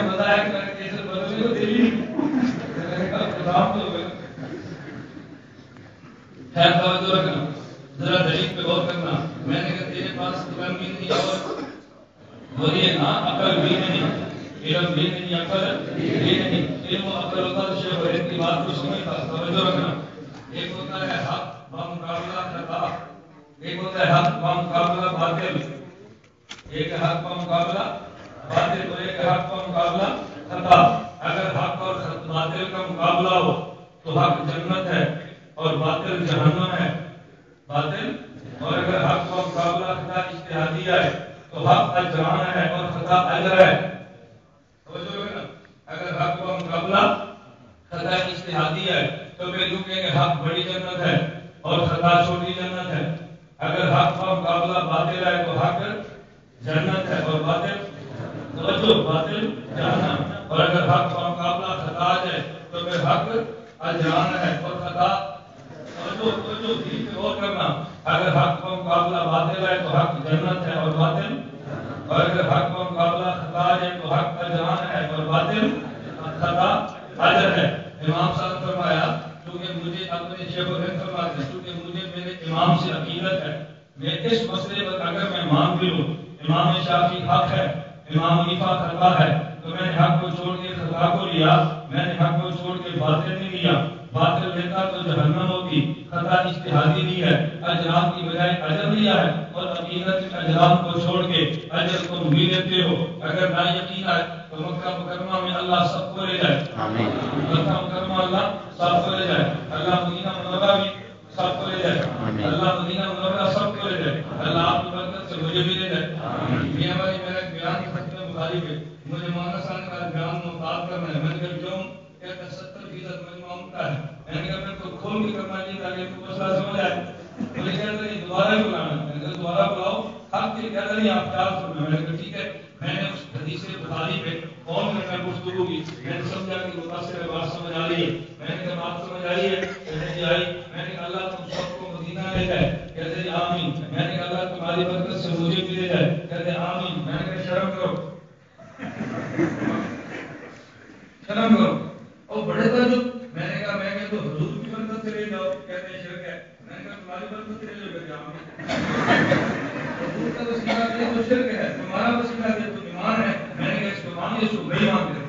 نے بتایا کہ کیسے بدلے کو دلی خیر توجہ رکھنا، ذرا دلیل پہ غور کرنا. میں نے کہا تیرے پاس علم بھی نہیں اور وہی نا عقل بھی نہیں، علم بھی نہیں عقل بھی نہیں. علم و عقل ہوتا تو شیخ وحید کی بات کو سمجھتا. توجہ رکھنا، ایک ہوتا ہے حق بمقابلہ خطا، ایک ہوتا ہے حق بمقابلہ باطل، ایک حق بمقابلہ باطل اور ایک حق بمقابلہ خطا. اگر حق اور باطل کا مقابلہ ہو تو حق جنت ہے اور باطل جہنم ہے. باطل اور اگر حق کا مقابلہ خطا اجتہادیہ ہے تو حق اجران ہے اور خطا اجر ہے. اگر حق کا مقابلہ خطا اجتہادیہ ہے تو پھر یوں کہیں کہ حق بڑی جنت ہے اور خطا چھوٹی جنت ہے. اگر حق کا مقابلہ باطل ہے تو حق جنت ہے اور باطل باطل جہنم. اور اگر حق کا مقابلہ خطا ہے تو پھر حق اجران ہے اور خطا غور کرنا. اگر حق کا مقابلہ باطل ہے تو حق جنت ہے اور باطل، اور اگر حق کا مقابلہ خطا ہے تو حق اجران ہے اور باطل خطا اجر ہے. امام صاحب نے فرمایا کیونکہ مجھے اپنے شیخ الہند فرماتے ہیں کیونکہ مجھے میرے امام سے عقیدت ہے، میں اس مسئلے پر اگر میں مان بھی لوں امام شافعی حق ہے امام حنیفہ خطا ہے تو میں نے حق کو چھوڑ کے خطا کو لیا، میں نے حق کو چھوڑ کے باطل نہیں لیا. باطل لیتا تو جہنم ہوگی. خطا اجتہادی لی ہے، اجرام کی بجائے اجر لیا ہے اور عقیدت کے اجرام کو چھوڑ کے اجر کو بھی لیتے ہو. اگر نا یقین ہے تو مکہ مکرمہ میں اللہ سب کو لے جائے. مکہ مکرمہ اللہ سب کو لے جائے. اللہ مدینہ منورہ بھی سب کو لے جائے. اللہ مدینہ منورہ سب کو لے جائے. اللہ آپ کی برکت سے مجھے بھی لے جائے. یہ ہماری میرا بیان ختم بخاری پہ مجھے مولانا صاحب کا بیان محتاط کرنا ہے. میں نے کہا کیوں؟ کہتے 70% مجموعہ امتا ہے. میں نے کہا پھر تو کھول کے کرنا چاہیے تاکہ ان کو مسئلہ سمجھ آئے. مجھے کہتے ہیں دوبارہ ہی بلانا. میں نے کہا دوبارہ بلاؤ. حق کے کہہ رہے ہیں آپ کیا سننا. میں نے کہا ٹھیک ہے. میں نے اس حدیث بخاری پہ کون میں گفتگو کی. میں نے سمجھا کہ متاثر بات سمجھ آ رہی ہے. میں نے کہا بات سمجھ آئی ہے. کہتے جی آئی. میں نے کہا اللہ تم سب کو مدینہ لے جائے. کہتے جی آمین. میں نے کہا اللہ تمہاری برکت سے مجھے بھی لے جائے. کہتے آمین. میں نے کہا شرم کرو شرم کرو. اور بڑے تعجب. میں نے کہا میں تو حضور کی برکت سے لے جاؤ. کہتے ہیں شرک ہے. میں نے کہا تمہاری برکت سے لے جاؤ. حضور کا وسیلہ دے تو شرک ہے، تمہارا وسیلہ دے تو ایمان ہے. میں نے کہا اس کو مانیے اس کو نہیں مانتے.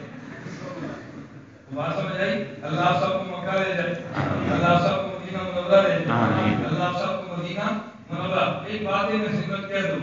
بات سمجھ آئی. اللہ سب کو مکہ لے جائے. اللہ سب کو مدینہ منورہ لے جائے. اللہ سب کو مدینہ منورہ. ایک بات ہے میں خدمت کہہ دوں.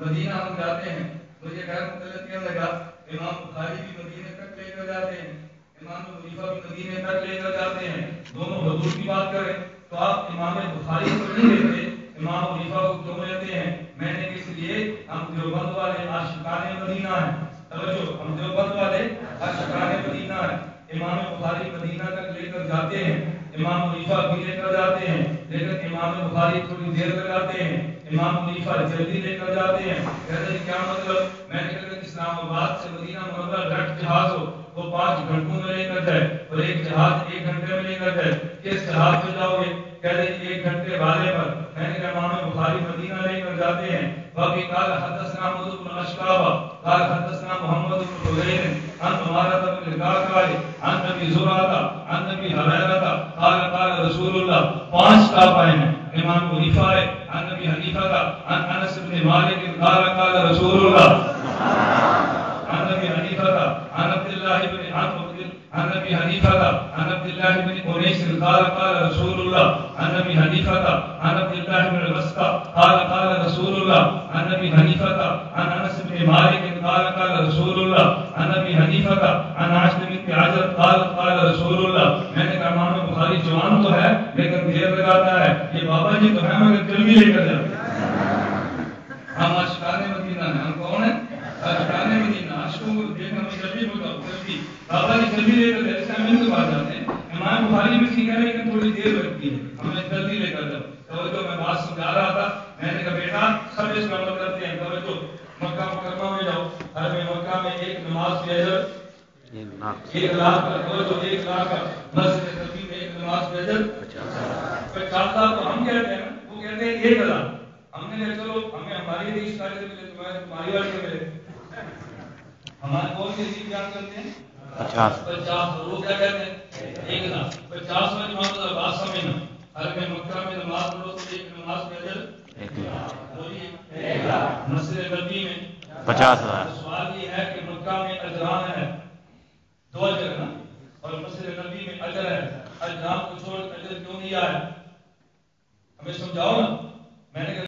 مدینہ ہم جاتے ہیں مجھے غیر مختلف کیا لگا. امام بخاری بھی مدینے تک لے کر جاتے ہیں، امام حنیفہ بھی مدینے تک لے کر جاتے ہیں. دونوں حضور کی بات کریں تو آپ امام بخاری کو نہیں لیتے، امام حنیفہ کو کیوں لیتے ہیں؟ میں نے اس لیے ہم دیوبند والے عاشقان مدینہ ہیں. توجہ، ہم دیوبند والے عاشقان مدینہ ہیں. امام بخاری مدینہ تک لے کر جاتے ہیں، امام حنیفہ بھی لے کر جاتے ہیں، لیکن امام بخاری تھوڑی دیر لگاتے ہیں، امام حنیفہ جلدی لے کر جاتے ہیں. کہتے ہیں کیا مطلب؟ میں نے کہا اسلام آباد سے مدینہ منورہ ڈائریکٹ جہاز ہو وہ 5 گھنٹوں میں لے کر جائے اور ایک جہاز 1 گھنٹے میں لے کر جائے. کس جہاز پہ جاؤ گے؟ کہتے ہیں 1 گھنٹے والے پر. میں نے کہا امام بخاری مدینہ لے کر جاتے ہیں. باقی قال حدثنا محمود بن اشکاب قال حدثنا محمد بن حسین عن عمارة بن القعقاع عن ابي زرعة عن ابي هريرة قال قال رسول اللہ. 5 تاب آئے ہیں. امام حنیفہ ہے عن ابی حنیفہ کا عن انس بن مالک قال قال رسول اللہ. عن ابي حنیفہ کا عن عبد الله بن عن ابي حنیفہ عن عبد الله بن انیس قال قال رسول اللہ. عن ابي حنیفہ عن عبد الله بن الوسطى قال قال رسول اللہ. عن ابي حنیفہ عن انس بن مالک قال قال رسول اللہ. عن ابي حنیفہ عن عائشہ بنت عجل قال قال رسول اللہ. میں نے کہا امام بخاری جوان تو ہے لیکن دیر لگاتا ہے. یہ بابا جی تو ہے مگر جلدی لے کر جاتے ہیں. ہم عاشقان مدینہ ہیں. ہم کون ہیں؟ عاشقان مدینہ. عاشقوں کو دیکھنا میں جلدی بولتا ہوں جلدی. بابا جی جلدی لے کر جاتے ہیں. امین کے پاس جاتے ہیں. امام بخاری بھی سیکھا ہے کہ تھوڑی دیر لگتی ہے. ہمیں جلدی لے کر جاؤ. توجہ میں بات سمجھا رہا تھا. میں نے کہا بیٹا سب اس کا عمل کرتے ہیں. توجہ مکہ مکرمہ میں جاؤ. حرم مکہ میں ایک نماز کی اجر 1 لاکھ کا. توجہ 1 لاکھ کا. مسجد نبی میں ایک نماز کی اجر 50,000. تو ہم کہتے ہیں وہ کہتے ہیں 1,000. ہم نے کہا چلو ہمیں ہماری حدیث کاری سے ملے تمہاری والی سے ملے. ہمارے کون سی عزیز بیان کرتے ہیں 50 وہ کیا کہتے ہیں 50 میں امام عباس سمجھنا ہر میں مکہ میں نماز پڑھو تو ایک نماز میں اجر 1 لاکھ مسجد نبی میں 50,000 سوال یہ ہے کہ مکہ میں اجران ہے 2 اجر نا اور مسجد نبی میں اجر ہے اجران کو چھوڑ اجر کیوں نہیں آیا ہمیں سمجھاؤ نا میں نے